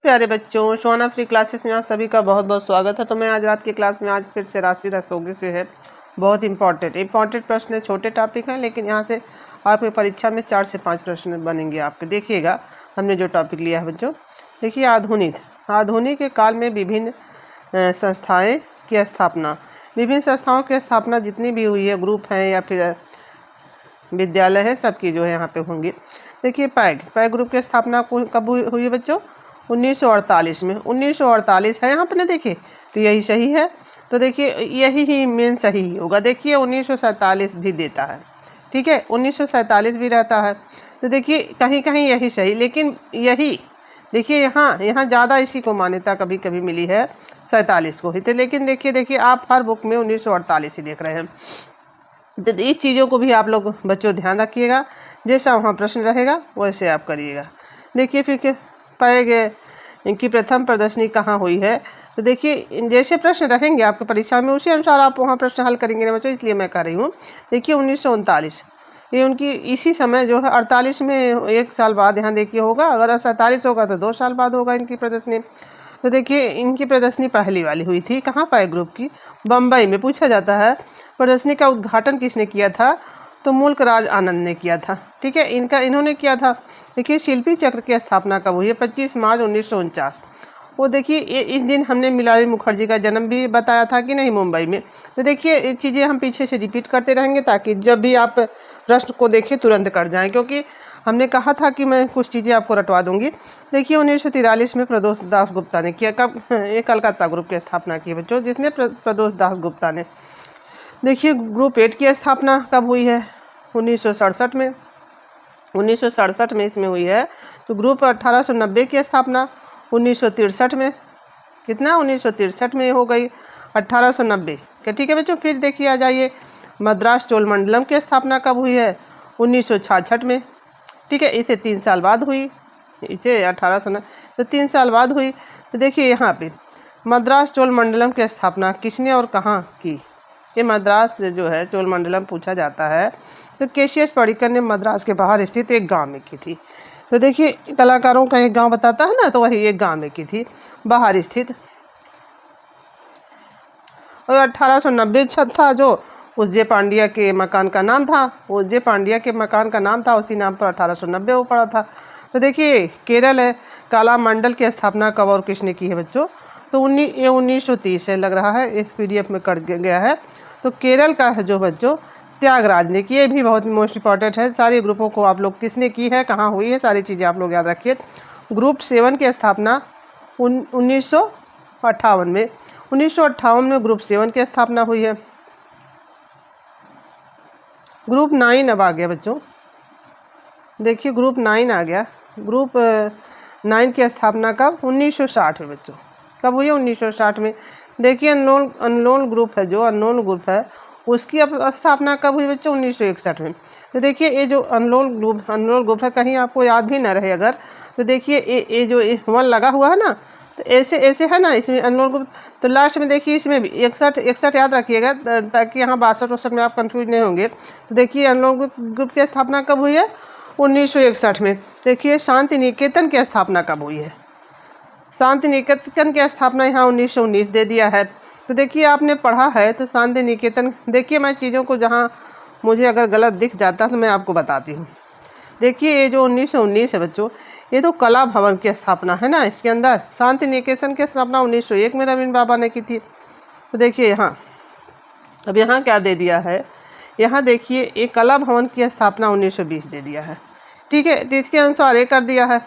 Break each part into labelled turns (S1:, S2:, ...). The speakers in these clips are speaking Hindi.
S1: प्यारे बच्चों, सोना फ्री क्लासेस में आप सभी का बहुत बहुत स्वागत है। तो मैं आज रात की क्लास में आज फिर से राशि रस्तोगी से है बहुत इंपॉर्टेंट प्रश्न है। छोटे टॉपिक हैं लेकिन यहाँ से आपकी परीक्षा में 4 से 5 प्रश्न बनेंगे आपके। देखिएगा हमने जो टॉपिक लिया है बच्चों, देखिए आधुनिक के काल में विभिन्न संस्थाएँ की स्थापना। विभिन्न संस्थाओं की स्थापना जितनी भी हुई है, ग्रुप हैं या फिर विद्यालय है, सबकी जो है यहाँ पे होंगे। देखिए पैग ग्रुप की स्थापना कब हुई है बच्चों? 1948 में। 1948 है यहाँ पे ना, देखिए तो यही सही है। तो देखिए यही ही मेन सही होगा। देखिए 1947 भी देता है, ठीक है, 1947 भी रहता है। तो देखिए कहीं कहीं यही सही, लेकिन यही देखिए यहाँ ज़्यादा इसी को मान्यता कभी कभी मिली है 47 को ही। तो लेकिन देखिए आप हर बुक में 1948 ही देख रहे हैं। तो इस चीज़ों को भी आप लोग बच्चों ध्यान रखिएगा, जैसा वहाँ प्रश्न रहेगा वैसे आप करिएगा। देखिए फिर पैग इनकी प्रथम प्रदर्शनी कहाँ हुई है? तो देखिए जैसे प्रश्न रहेंगे आपकी परीक्षा में उसी अनुसार आप वहाँ प्रश्न हल करेंगे ना बच्चों, इसलिए मैं कह रही हूँ। देखिए 1939 ये उनकी इसी समय जो है 48 में 1 साल बाद यहाँ देखिए होगा। अगर 47 होगा तो 2 साल बाद होगा इनकी प्रदर्शनी। तो देखिए इनकी प्रदर्शनी पहली वाली हुई थी कहाँ? पैग ग्रुप की बम्बई में। पूछा जाता है प्रदर्शनी का उद्घाटन किसने किया था? तो मुल्क राज आनंद ने किया था, ठीक है, इन्होंने किया था। देखिए शिल्पी चक्र की स्थापना कब हुई है? 25 मार्च 1949। वो देखिए इस दिन हमने मलाला मुखर्जी का जन्म भी बताया था कि नहीं, मुंबई में। तो देखिए ये चीज़ें हम पीछे से रिपीट करते रहेंगे ताकि जब भी आप प्रश्न को देखें तुरंत कर जाएं, क्योंकि हमने कहा था कि मैं कुछ चीज़ें आपको रटवा दूंगी। देखिए 1943 में प्रदोष दास गुप्ता ने किया। कब? ये कलकत्ता ग्रुप की स्थापना की बच्चों, जिसने प्रदोष दास गुप्ता ने। देखिए ग्रुप 8 की स्थापना कब हुई है? 1967 में। 1967 में इसमें हुई है। तो ग्रुप 1890 की स्थापना 1963 में। कितना? 1963 में हो गई 1890 के, ठीक है बच्चों। फिर देखिए आ जाइए मद्रास चोलमंडलम की स्थापना कब हुई है? 1966 में, ठीक है, इसे 3 साल बाद हुई। इसे 1800 तो 3 साल बाद हुई। तो देखिए यहाँ पे मद्रास चोलमंडलम की स्थापना किसने और कहाँ की? ये मद्रास से जो है चोलमंडलम पूछा जाता है तो केसीएस पर्रिकर ने मद्रास के बाहर स्थित एक गांव में की थी। तो देखिए कलाकारों का एक गांव बताता है ना, तो वही एक गांव में की थी, बाहर स्थित। और 1890 था जो उस जे पांड्या के मकान का नाम था, वो जे पांड्या के मकान का नाम था, उसी नाम पर 1890 वो पड़ा था। तो देखिए केरल है काला मंडल की स्थापना कब और किसने की है बच्चों? तो 1930 से लग रहा है, एक PDF में कट गया है। तो केरल का है जो बच्चों त्यागराज ने की। ये भी बहुत मोस्ट इंपॉर्टेंट है। सारे ग्रुपों को आप लोग किसने की है, कहाँ हुई है, सारी चीज़ें आप लोग याद रखिए। ग्रुप 7 की स्थापना 1958 में। 1958 में ग्रुप 7 की स्थापना हुई है। ग्रुप 9 अब आ गया बच्चों। देखिए ग्रुप 9 आ गया। ग्रुप 9 की स्थापना कब? 1960 में बच्चों। कब हुई है? 1960 में। देखिए अननोन ग्रुप है, जो अननोन ग्रुप है उसकी स्थापना कब हुई बच्चों? 1961 में। तो देखिए ये जो अननोन ग्रुप है, कहीं आपको याद भी ना रहे अगर, तो देखिए ये जो 1 लगा हुआ है ना, तो ऐसे है ना इसमें अननोन ग्रुप। तो लास्ट में देखिए इसमें भी 61 याद रखिएगा ताकि यहाँ 62 में आप कंफ्यूज नहीं होंगे। तो देखिए अननोन ग्रुप की स्थापना कब हुई है? 1961 में। देखिए शांति निकेतन की स्थापना कब हुई है? शांति निकेतन की स्थापना यहाँ 1919 दे दिया है। तो देखिए आपने पढ़ा है तो शांति निकेतन, देखिए मैं चीज़ों को जहाँ मुझे अगर गलत दिख जाता तो मैं आपको बताती हूँ। देखिए ये जो 1919 है बच्चों, ये तो कला भवन की स्थापना है ना इसके अंदर। शांति निकेतन की स्थापना 1901 में रवींद्र बाबा ने की थी। तो देखिए यहाँ अब यहाँ क्या दे दिया है, यहाँ देखिए एक कला भवन की स्थापना 1920 दे दिया है, ठीक है, तो इसके अनुसार ये कर दिया है।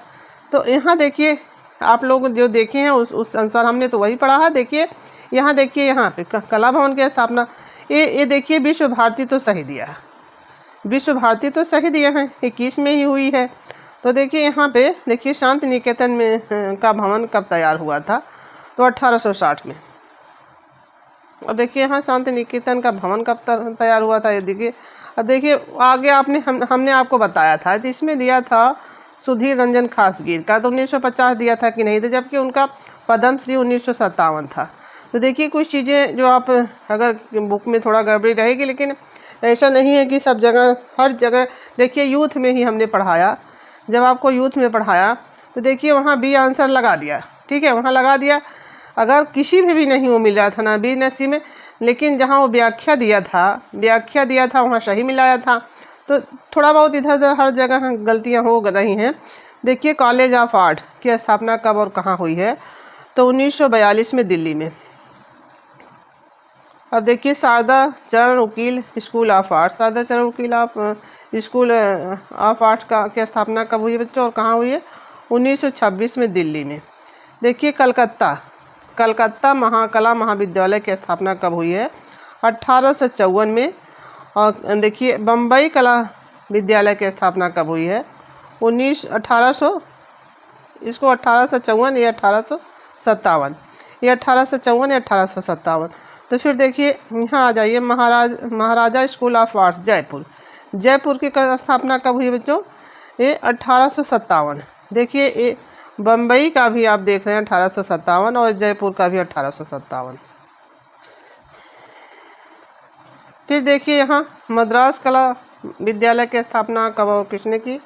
S1: तो यहाँ देखिए आप लोग जो देखे हैं उस अनुसार हमने तो वही पढ़ा है। देखिए यहाँ देखिए यहाँ पे कला भवन की स्थापना ये देखिए विश्व भारती तो सही दिया है, विश्व भारती तो सही दिया है, 21 में ही हुई है। तो देखिए यहाँ पे देखिए शांति निकेतन में का भवन कब तैयार हुआ था? तो 1860 में। अब देखिए यहाँ शांति निकेतन का भवन कब तैयार हुआ था, ये देखिए। अब देखिए आगे हमने आपको बताया था, तो इसमें दिया था सुधीर रंजन खासगीर का, तो 1950 दिया था कि नहीं, तो जबकि उनका पद्मश्री 1957 था। तो देखिए कुछ चीज़ें जो आप अगर बुक में थोड़ा गड़बड़ी रहेगी, लेकिन ऐसा नहीं है कि सब जगह हर जगह। देखिए यूथ में ही हमने पढ़ाया, जब आपको यूथ में पढ़ाया तो देखिए वहाँ बी आंसर लगा दिया, ठीक है, वहाँ लगा दिया। अगर किसी में भी नहीं वो मिल रहा था, ना बी न सी में, लेकिन जहाँ वो व्याख्या दिया था वहाँ सही मिलाया था। तो थोड़ा बहुत इधर उधर हर जगह गलतियाँ हो रही हैं। देखिए कॉलेज ऑफ आर्ट की स्थापना कब और कहाँ हुई है, तो 1942 में दिल्ली में। अब देखिए शारदा चरण वकील स्कूल ऑफ आर्ट, शारदा चरण वकील स्कूल ऑफ आर्ट का की स्थापना कब हुई है बच्चों और कहाँ हुई है, 1926 में दिल्ली में। देखिए कलकत्ता महाकला महाविद्यालय की स्थापना कब हुई है, 1854 में। और देखिए बम्बई कला विद्यालय की स्थापना कब हुई है, 1854 या 1857, ये 1854 या 1857। तो फिर देखिए यहाँ आ जाइए महाराजा स्कूल ऑफ आर्ट्स जयपुर की स्थापना कब हुई बच्चों, ये 1857। देखिए ये बम्बई का भी आप देख रहे हैं 1857 और जयपुर का भी 1857। फिर देखिए यहाँ मद्रास कला विद्यालय की स्थापना कब और किसने की,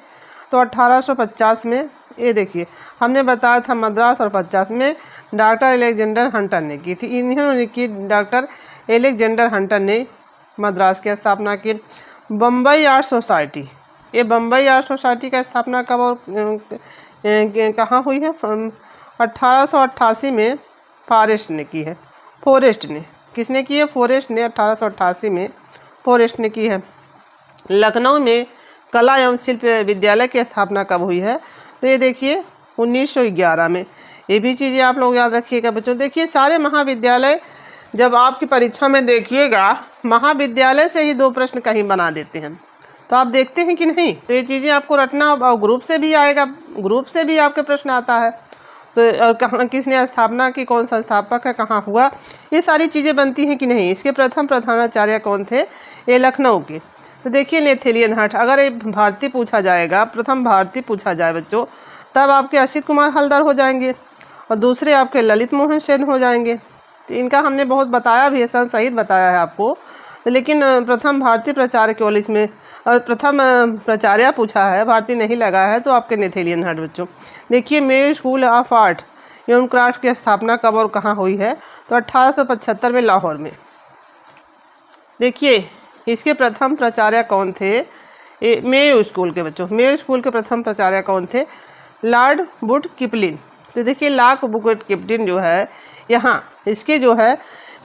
S1: तो 1850 में। ये देखिए हमने बताया था मद्रास और 50 में डॉक्टर एलेक्जेंडर हंटर ने की थी, इन्होंने की, डॉक्टर एलेक्जेंडर हंटर ने मद्रास की स्थापना की। बम्बई आर्ट सोसाइटी, ये बम्बई आर्ट सोसाइटी का स्थापना कब और कहाँ हुई है, 1888 में फॉरेस्ट ने की है, किसने की है, फॉरेस्ट ने 1888 में फॉरेस्ट ने की है। लखनऊ में कला एवं शिल्प विद्यालय की स्थापना कब हुई है, तो ये देखिए 1911 में। ये भी चीज़ें आप लोग याद रखिएगा बच्चों। देखिए सारे महाविद्यालय जब आपकी परीक्षा में देखिएगा महाविद्यालय से ही 2 प्रश्न कहीं बना देते हैं, तो आप देखते हैं कि नहीं, तो ये चीज़ें आपको रटना, और ग्रुप से भी आएगा, ग्रुप से भी आपके प्रश्न आता है। तो और कहाँ किसने स्थापना की, कौन सा स्थापक है, कहाँ हुआ, ये सारी चीज़ें बनती हैं कि नहीं। इसके प्रथम प्रधानाचार्य कौन थे, ये लखनऊ के। तो देखिए नेथेलियन हट, अगर एक भारतीय पूछा जाएगा, प्रथम भारतीय पूछा जाए बच्चों, तब आपके असित कुमार हल्दर हो जाएंगे और दूसरे आपके ललित मोहन सेन हो जाएंगे। तो इनका हमने बहुत बताया भी है, सहित बताया है आपको। तो लेकिन प्रथम भारतीय प्राचार्य केवल इसमें, और प्रथम प्राचार्य पूछा है, भारतीय नहीं लगा है, तो आपके नेथेलियन हट बच्चों। देखिए मेयो स्कूल ऑफ आर्ट एवं क्राफ्ट की स्थापना कब और कहाँ हुई है, तो 1875 में लाहौर में। देखिए इसके प्रथम प्राचार्य कौन थे, मेयो स्कूल के बच्चों, मेयो स्कूल के प्रथम प्राचार्य कौन थे, लॉर्ड वुड किपलिंग। तो देखिए लॉर्ड वुड किपलिंग जो है यहाँ इसके जो है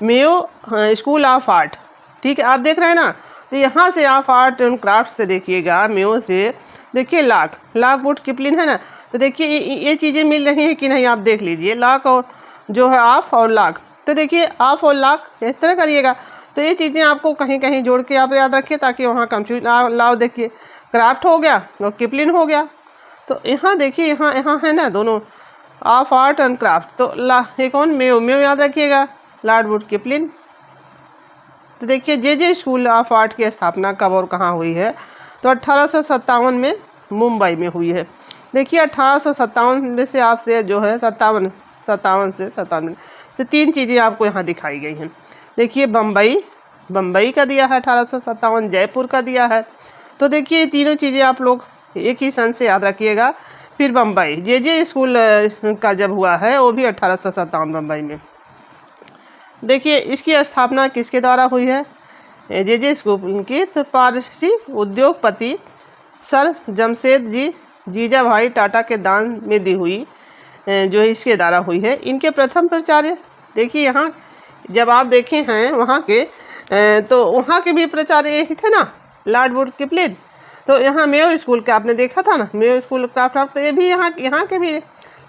S1: मेयो स्कूल ऑफ आर्ट, ठीक है, आप देख रहे हैं ना। तो यहाँ से आप आर्ट एंड क्राफ्ट से देखिएगा, मेयो से देखिए लॉर्ड वुड किपलिंग है ना। तो देखिए ये चीज़ें मिल रही हैं कि नहीं, आप देख लीजिए लॉर्ड और जो है ऑफ और लॉर्ड। तो देखिए ऑफ और लॉर्ड इस तरह करिएगा। तो ये चीज़ें आपको कहीं कहीं जोड़ के आप याद रखिए, ताकि वहाँ कंफ्यूज लाओ। देखिए क्राफ्ट हो गया और किपलिंग हो गया। तो यहाँ देखिए यहाँ है ना दोनों, ऑफ आर्ट एंड क्राफ्ट। तो ये कौन, मेयो याद रखिएगा, लॉर्ड वुड किपलिंग। तो देखिए जे स्कूल ऑफ आर्ट की स्थापना कब और कहाँ हुई है, तो 1857 में मुंबई में हुई है। देखिए 1857 में से आपसे जो है 57 से 57, तो 3 चीज़ें आपको यहाँ दिखाई गई हैं। देखिए बम्बई का दिया है 1857, जयपुर का दिया है। तो देखिए ये तीनों चीज़ें आप लोग एक ही सन से याद रखिएगा। फिर बम्बई जे स्कूल का जब हुआ है वो भी 1857 बम्बई में। देखिए इसकी स्थापना किसके द्वारा हुई है, जे स्कूल की, तो पारसी उद्योगपति सर जमशेद जीजा भाई टाटा के दान में दी हुई, जो इसके द्वारा हुई है। इनके प्रथम प्राचार्य देखिए यहाँ जब आप देखे हैं वहाँ के, तो वहाँ के भी प्राचार्य यही थे ना, लॉर्ड वुड किपलिंग। तो यहाँ मेयो स्कूल का आपने देखा था ना, मेयो स्कूल का, तो ये भी यहाँ के भी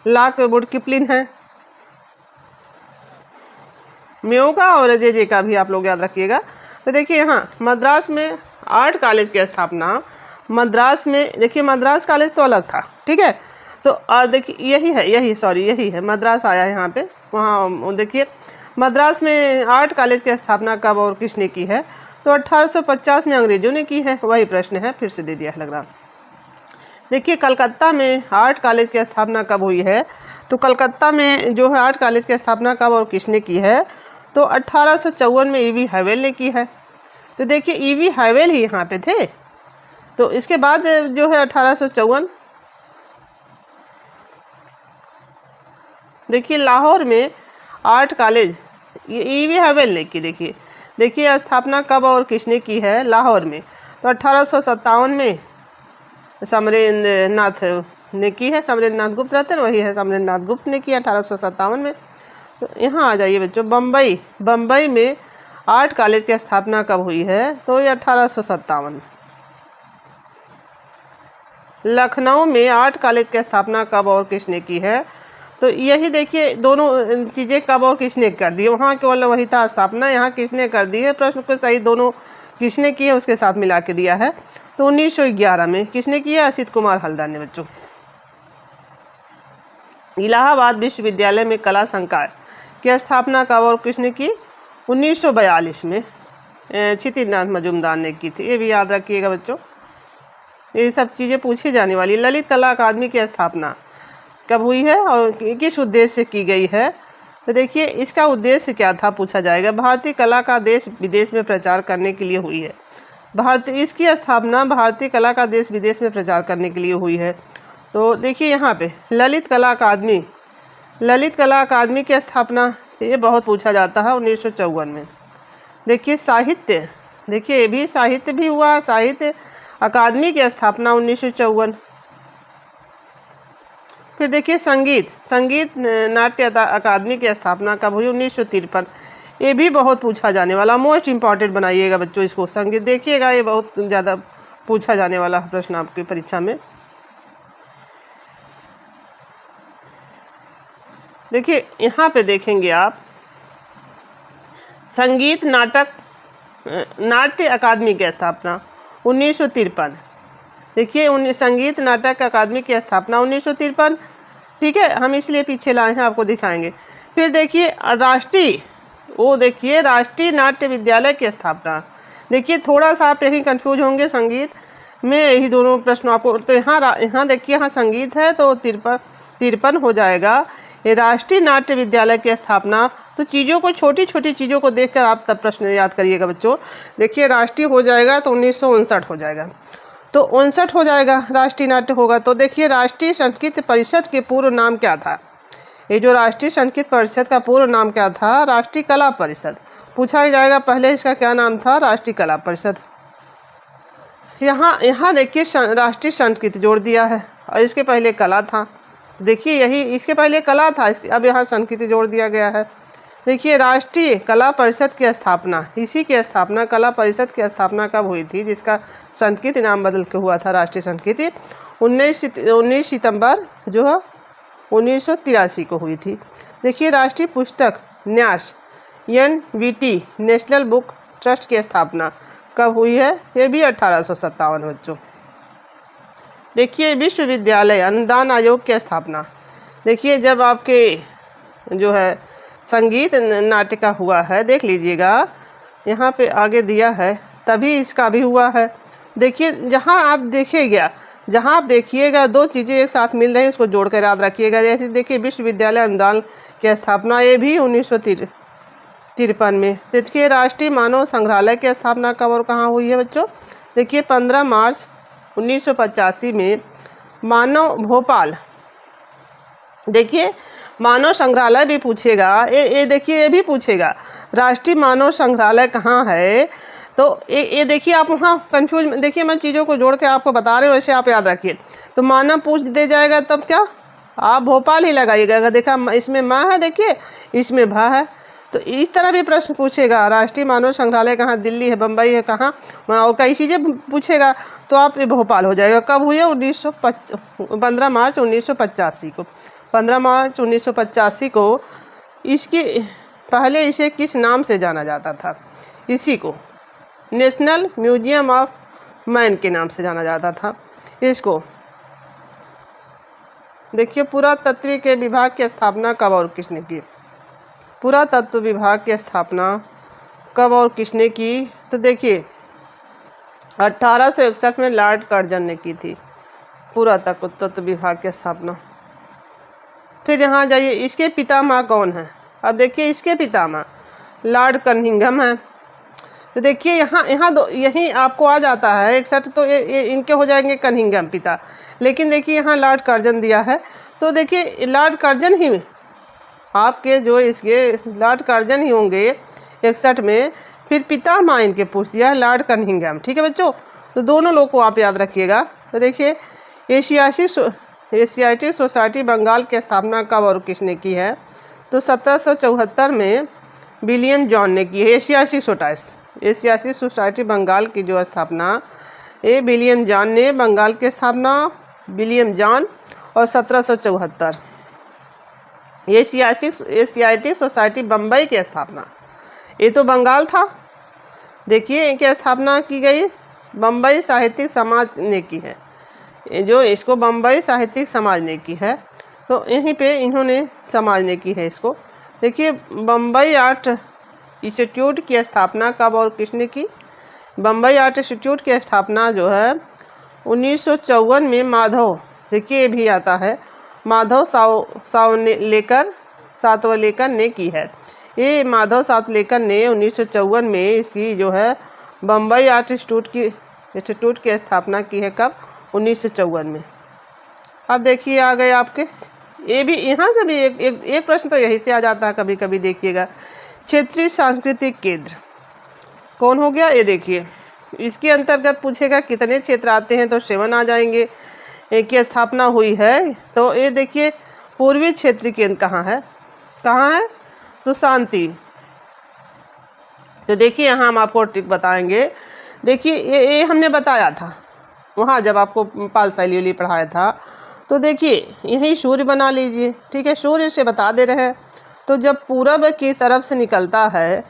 S1: लॉर्ड वुड किपलिंग है, मेयो का और जे का भी आप लोग याद रखिएगा। तो देखिए यहाँ मद्रास में आर्ट कॉलेज की स्थापना, मद्रास में देखिए मद्रास कॉलेज तो अलग था, ठीक है। तो और देखिए यही है मद्रास आया यहाँ पे, वहाँ देखिए मद्रास में आर्ट कॉलेज की स्थापना कब और किसने की है, तो 1850 में अंग्रेजों ने की है। वही प्रश्न है, फिर से दे दिया है लग रहा। देखिए कलकत्ता में आर्ट कॉलेज की स्थापना कब हुई है, तो कलकत्ता में जो है आर्ट कॉलेज की स्थापना कब और किसने की है, तो 1854 में ईवी हैवेल ने की है। तो देखिए ईवी हैवेल ही यहाँ पे थे। तो इसके बाद जो है 1854 देखिए लाहौर में आर्ट कॉलेज ये भी हवेल की देखिए स्थापना कब और किसने की है लाहौर में। तो 1857 में समरेंद्र नाथ ने की है। समरेंद्र नाथ गुप्त रहते हैं, वही है समरेंद्र नाथ गुप्त ने किया 1857 में। तो यहाँ आ जाइए बच्चों, बम्बई में आर्ट कॉलेज की स्थापना कब हुई है? तो ये 1857। लखनऊ में आर्ट कॉलेज की स्थापना कब और किसने की है? तो यही देखिए दोनों चीज़ें कब और किसने कर दी। वहाँ केवल वही था स्थापना, यहाँ किसने कर दी है। प्रश्न को सही दोनों किसने की है उसके साथ मिला के दिया है। तो 1911 में किसने की है? असित कुमार हल्दर ने बच्चों। इलाहाबाद विश्वविद्यालय में कला संकाय की स्थापना कब और किसने की? 1942 में क्षितिज मजूमदार ने की थी। ये भी याद रखिएगा बच्चों, ये सब चीज़ें पूछी जाने वाली। ललित कला अकादमी की स्थापना कब हुई है और किस उद्देश्य से की गई है? तो देखिए इसका उद्देश्य क्या था पूछा जाएगा। भारतीय कला का देश विदेश में प्रचार करने के लिए हुई है। इसकी स्थापना भारतीय कला का देश विदेश में प्रचार करने के लिए हुई है। तो देखिए यहाँ पे ललित कला अकादमी की स्थापना ये बहुत पूछा जाता है 1954 में। देखिए साहित्य, देखिए ये भी साहित्य भी हुआ, साहित्य अकादमी की स्थापना 1954। फिर देखिए संगीत नाट्य अकादमी की स्थापना कब हुई? 1953। ये भी बहुत पूछा जाने वाला, मोस्ट इम्पॉर्टेंट बनाइएगा बच्चों इसको। संगीत देखिएगा, ये बहुत ज़्यादा पूछा जाने वाला प्रश्न आपकी परीक्षा में। देखिए यहाँ पे देखेंगे आप संगीत नाट्य अकादमी की स्थापना 1953। देखिए संगीत नाटक अकादमी की स्थापना 1953। ठीक है, हम इसलिए पीछे लाए हैं, आपको दिखाएंगे। फिर देखिए राष्ट्रीय नाट्य विद्यालय की स्थापना। देखिए थोड़ा सा आप यहीं कंफ्यूज होंगे, संगीत में यही दोनों प्रश्न आपको। तो यहाँ देखिए यहाँ संगीत है तो 53 हो जाएगा। ये राष्ट्रीय नाट्य विद्यालय की स्थापना। तो चीज़ों को, छोटी छोटी चीज़ों को देखकर आप तब प्रश्न याद करिएगा बच्चों। देखिए राष्ट्रीय हो जाएगा तो 1959 हो जाएगा, तो 59 हो जाएगा। राष्ट्रीय नाट्य होगा तो देखिए राष्ट्रीय संस्कृत परिषद के पूर्व नाम क्या था? ये जो राष्ट्रीय संस्कृत परिषद का पूर्व नाम क्या था? राष्ट्रीय कला परिषद। पूछा ही जाएगा पहले इसका क्या नाम था? राष्ट्रीय कला परिषद। यहाँ देखिए राष्ट्रीय संस्कृत जोड़ दिया है और इसके पहले कला था। देखिए यही इसके पहले कला था, अब यहाँ संस्कृत जोड़ दिया गया है। देखिए राष्ट्रीय कला परिषद की स्थापना, इसी की स्थापना कला परिषद की स्थापना कब हुई थी, जिसका संस्कृत नाम बदल के हुआ था राष्ट्रीय संस्कृति? 19 सितंबर जो है 1983 को हुई थी। देखिए राष्ट्रीय पुस्तक न्यास NVT नेशनल बुक ट्रस्ट की स्थापना कब हुई है? ये भी 1857 बच्चों। देखिए विश्वविद्यालय अनुदान आयोग की स्थापना। देखिए जब आपके जो है संगीत नाट्य का हुआ है, देख लीजिएगा यहाँ पे आगे दिया है, तभी इसका भी हुआ है। देखिए जहाँ आप देखिएगा दो चीज़ें एक साथ मिल रही हैं, उसको जोड़ कर याद रखिएगा। जैसे देखिए विश्वविद्यालय अनुदान की स्थापना, ये भी 1953 में। देखिए राष्ट्रीय मानव संग्रहालय की स्थापना कब और कहाँ हुई है बच्चों? देखिए 15 मार्च 1985 में मानव भोपाल। देखिए मानव संग्रहालय भी पूछेगा, ये देखिए ये भी पूछेगा राष्ट्रीय मानव संग्रहालय कहाँ है। तो ये देखिए आप वहाँ कंफ्यूज, देखिए मैं चीज़ों को जोड़ के आपको बता रहे हूँ, वैसे आप याद रखिए। तो मानव पूछ दे जाएगा तब क्या आप भोपाल ही लगाइएगा। देखा इसमें माँ है, देखिए इसमें भा है, तो इस तरह भी प्रश्न पूछेगा। राष्ट्रीय मानव संग्रहालय कहाँ? दिल्ली है, बम्बई है, कहाँ? और कई चीज़ें पूछेगा तो आप ये भोपाल हो जाएगा। कब हुई है? 15 मार्च 1985 को। 15 मार्च 1985 को। इसकी पहले इसे किस नाम से जाना जाता था? इसी को नेशनल म्यूजियम ऑफ मैन के नाम से जाना जाता था इसको। देखिए पुरातत्व के विभाग की स्थापना कब और किसने की? पुरातत्व विभाग की स्थापना कब और किसने की? तो देखिए 1861 में लॉर्ड कर्जन ने की थी पुरातत्व विभाग की स्थापना। फिर यहाँ जाइए, इसके पितामह कौन है? अब देखिए इसके पितामह लॉर्ड कनिंघम है। तो देखिए यहीं आपको आ जाता है 61, तो ये इनके हो जाएंगे कनिंघम पिता। लेकिन देखिए यहाँ लॉर्ड कर्जन दिया है, तो देखिए लॉर्ड कर्जन ही आपके जो इसके लॉर्ड कर्जन ही होंगे 61 में, फिर पितामह इनके पूछ दिया है लॉर्ड कनिंघम। ठीक है बच्चों, तो दोनों लोग को आप याद रखिएगा। तो देखिए एशियाटिक सोसाइटी बंगाल की स्थापना कब और किसने की है? तो 1774 में विलियम जॉन ने की है। एशियाटिक सोसाइटी बंगाल की जो स्थापना ये विलियम जॉन ने, बंगाल की स्थापना विलियम जॉन, और 1774। एशियाटिक सोसाइटी बम्बई की स्थापना, ये तो बंगाल था। देखिए इनकी स्थापना की गई बम्बई साहित्यिक समाज ने की है, जो इसको बम्बई साहित्यिक समाज ने की है। तो यहीं पे इन्होंने समाज ने की है इसको। देखिए बम्बई आर्ट इंस्टीट्यूट की स्थापना कब और किसने की? बम्बई आर्ट इंस्टीट्यूट की स्थापना जो है 1954 में माधव, देखिए ये भी आता है, माधव सातवलेकर ने की है। ये माधव सातवलेकर ने 1954 में इसकी जो है बम्बई आर्ट इंस्टीट्यूट की स्थापना की है। कब? 1954 में। अब देखिए आ गए आपके, ये भी यहाँ से भी एक प्रश्न तो यही से आ जाता है कभी कभी। देखिएगा क्षेत्रीय सांस्कृतिक केंद्र कौन हो गया? ये देखिए इसके अंतर्गत पूछेगा कितने क्षेत्र आते हैं, तो 7 आ जाएंगे। की स्थापना हुई है, तो ये देखिए पूर्वी क्षेत्रीय केंद्र कहाँ है? तो शांति। तो देखिए यहाँ हम आपको ट्रिक बताएंगे। देखिए ये हमने बताया था वहाँ जब आपको पाल शैली पढ़ाया था। तो देखिए यही सूर्य बना लीजिए। ठीक है, सूर्य से बता दे रहे हैं। तो जब पूरब की तरफ से निकलता है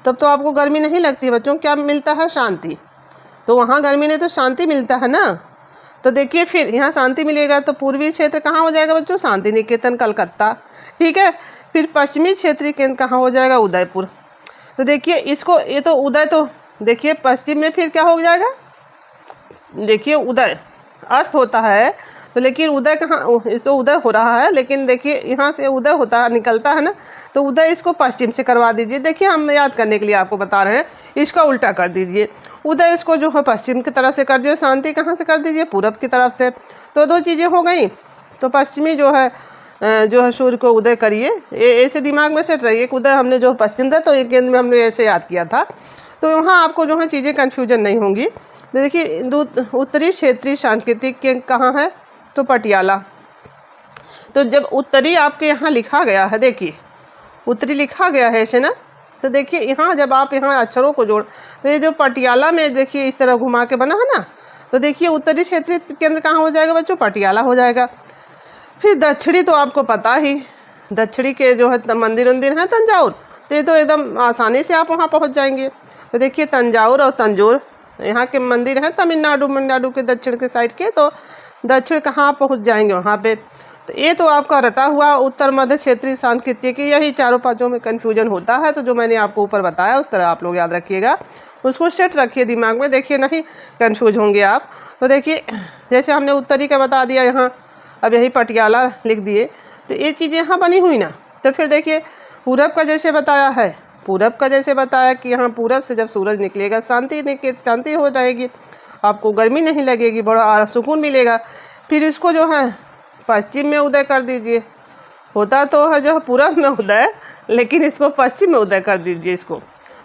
S1: तब तो आपको गर्मी नहीं लगती बच्चों, क्या मिलता है? शांति। तो वहाँ गर्मी नहीं तो शांति मिलता है ना। तो देखिए फिर यहाँ शांति मिलेगा तो पूर्वी क्षेत्र कहाँ हो जाएगा बच्चों? शांति निकेतन कलकत्ता। ठीक है, फिर पश्चिमी क्षेत्रीय केंद्र कहाँ हो जाएगा? उदयपुर। तो देखिए इसको, ये तो उदय, तो देखिए पश्चिम में फिर क्या हो जाएगा? देखिए उदय अस्त होता है, तो लेकिन उदय कहाँ? इस तो उदय हो रहा है, लेकिन देखिए यहाँ से उदय होता निकलता है ना, तो उदय इसको पश्चिम से करवा दीजिए। देखिए हम याद करने के लिए आपको बता रहे हैं, इसका उल्टा कर दीजिए। उदय इसको जो है पश्चिम की तरफ से कर दीजिए, शांति कहाँ से कर दीजिए? पूरब की तरफ से। तो 2 चीज़ें हो गई। तो पश्चिमी जो है सूर्य को उदय करिए, ऐसे दिमाग में सेट रहिए। उदय हमने जो पश्चिम था तो एक केंद्र में हमने ऐसे याद किया था, तो वहाँ आपको जो है चीज़ें कन्फ्यूजन नहीं होंगी। देखिए उत्तरी क्षेत्रीय सांस्कृतिक केंद्र कहाँ है? तो पटियाला। तो जब उत्तरी आपके यहाँ लिखा गया है, देखिए उत्तरी लिखा गया है ऐसे ना, तो देखिए यहाँ जब आप यहाँ अक्षरों को जोड़, तो ये जो पटियाला में देखिए इस तरह घुमा के बना है ना, तो देखिए उत्तरी क्षेत्रीय केंद्र कहाँ हो जाएगा बच्चों? पटियाला हो जाएगा। फिर दक्षिणी तो आपको पता ही, दक्षिणी के जो है मंदिर है तंजाउर, तो ये तो एकदम आसानी से आप वहाँ पहुँच जाएंगे। तो देखिए तंजाउर और तंजौर यहाँ के मंदिर हैं तमिलनाडु के दक्षिण के साइड के, तो दक्षिण कहाँ पहुँच जाएंगे? वहाँ पे। तो ये तो आपका रटा हुआ उत्तर मध्य क्षेत्रीय सांस्कृतिक, यही 4-5 में कन्फ्यूजन होता है। तो जो मैंने आपको ऊपर बताया उस तरह आप लोग याद रखिएगा, उसको सेट रखिए दिमाग में, देखिए नहीं कन्फ्यूज होंगे आप। तो देखिए जैसे हमने उत्तरी का बता दिया यहाँ, अब यही पटियाला लिख दिए, तो ये चीज़ें यहाँ बनी हुई ना। तो फिर देखिए पूरब का जैसे बताया है, पूरब का जैसे बताया कि यहाँ पूरब से जब सूरज निकलेगा शांति हो जाएगी, आपको गर्मी नहीं लगेगी, बड़ा सुकून मिलेगा। फिर इसको जो है पश्चिम में उदय कर दीजिए। होता तो है जो है पूरब में उदय, लेकिन इसको पश्चिम में उदय कर दीजिए इसको।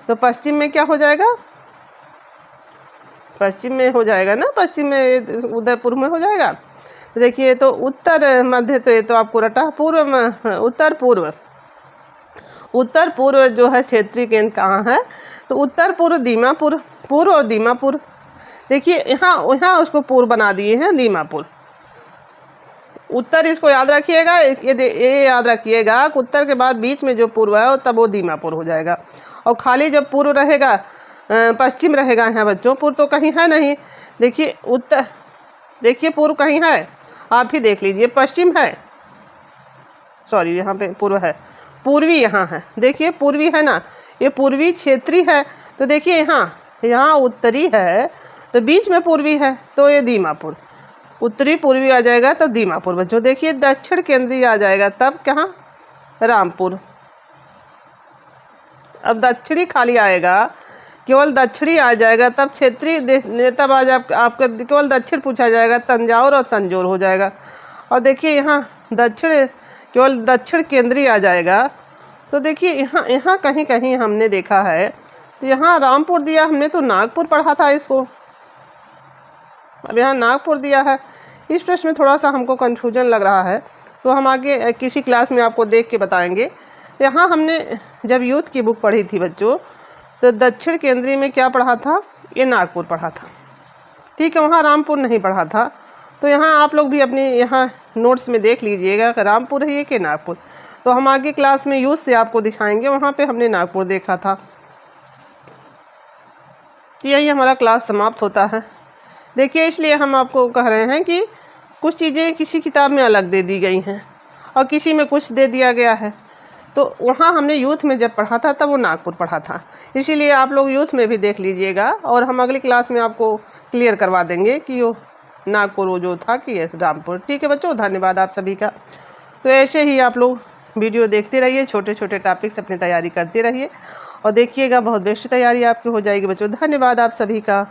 S1: तो पश्चिम में क्या हो जाएगा? पश्चिम में हो जाएगा ना, पश्चिम में उदयपुर में हो जाएगा। तो देखिए तो उत्तर मध्य, तो ये तो आपको रटा। पूर्व में उत्तर पूर्व जो है क्षेत्रीय केंद्र कहाँ है? तो उत्तर पूर्व दीमापुर, पूर्व और दीमापुर। देखिए यहाँ उसको पूर्व बना दिए हैं दीमापुर। उत्तर इसको याद रखिएगा, ये याद रखिएगा कि उत्तर के बाद बीच में जो पूर्व है तब वो दीमापुर हो जाएगा। और खाली जब पूर्व रहेगा पश्चिम रहेगा यहाँ बच्चों, पूर्व तो कहीं है नहीं। देखिए उत्तर, देखिए पूर्व कहीं है, आप ही देख लीजिए। पश्चिम है, सॉरी यहाँ पे पूर्व है, पूर्वी यहाँ है। देखिए पूर्वी है ना, ये पूर्वी क्षेत्रीय है। तो देखिए यहाँ उत्तरी है तो बीच में पूर्वी है, तो ये दीमापुर। उत्तरी पूर्वी आ जाएगा तो दीमापुर बच्चों। देखिए दक्षिण केंद्रीय आ जाएगा तब कहाँ? रामपुर। अब दक्षिणी खाली आएगा, केवल दक्षिणी आ जाएगा तब क्षेत्रीय, तब आज आपका केवल दक्षिण पूछा जाएगा, तंजाउर और तंजौर हो जाएगा। और देखिए यहाँ दक्षिण केवल दक्षिण केंद्रीय आ जाएगा। तो देखिए यहाँ यहाँ कहीं कहीं हमने देखा है, तो यहाँ रामपुर दिया हमने तो नागपुर पढ़ा था इसको, अब यहाँ नागपुर दिया है। इस प्रश्न में थोड़ा सा हमको कन्फ्यूजन लग रहा है, तो हम आगे किसी क्लास में आपको देख के बताएंगे। तो यहाँ हमने जब यूथ की बुक पढ़ी थी बच्चों, तो दक्षिण केंद्रीय में क्या पढ़ा था, ये नागपुर पढ़ा था, ठीक है, वहाँ रामपुर नहीं पढ़ा था। तो यहाँ आप लोग भी अपने यहाँ नोट्स में देख लीजिएगा कि रामपुर है ये कि नागपुर। तो हम आगे क्लास में यूथ से आपको दिखाएंगे, वहाँ पे हमने नागपुर देखा था। तो यही हमारा क्लास समाप्त होता है। देखिए इसलिए हम आपको कह रहे हैं कि कुछ चीज़ें किसी किताब में अलग दे दी गई हैं और किसी में कुछ दे दिया गया है। तो वहाँ हमने यूथ में जब पढ़ा था तब वो नागपुर पढ़ा था, इसीलिए आप लोग यूथ में भी देख लीजिएगा और हम अगली क्लास में आपको क्लियर करवा देंगे कि वो नागपुर वो जो था कि रामपुर। ठीक है बच्चों, धन्यवाद आप सभी का। तो ऐसे ही आप लोग वीडियो देखते रहिए, छोटे छोटे टॉपिक्स अपनी तैयारी करते रहिए और देखिएगा बहुत बेस्ट तैयारी आपकी हो जाएगी बच्चों। धन्यवाद आप सभी का।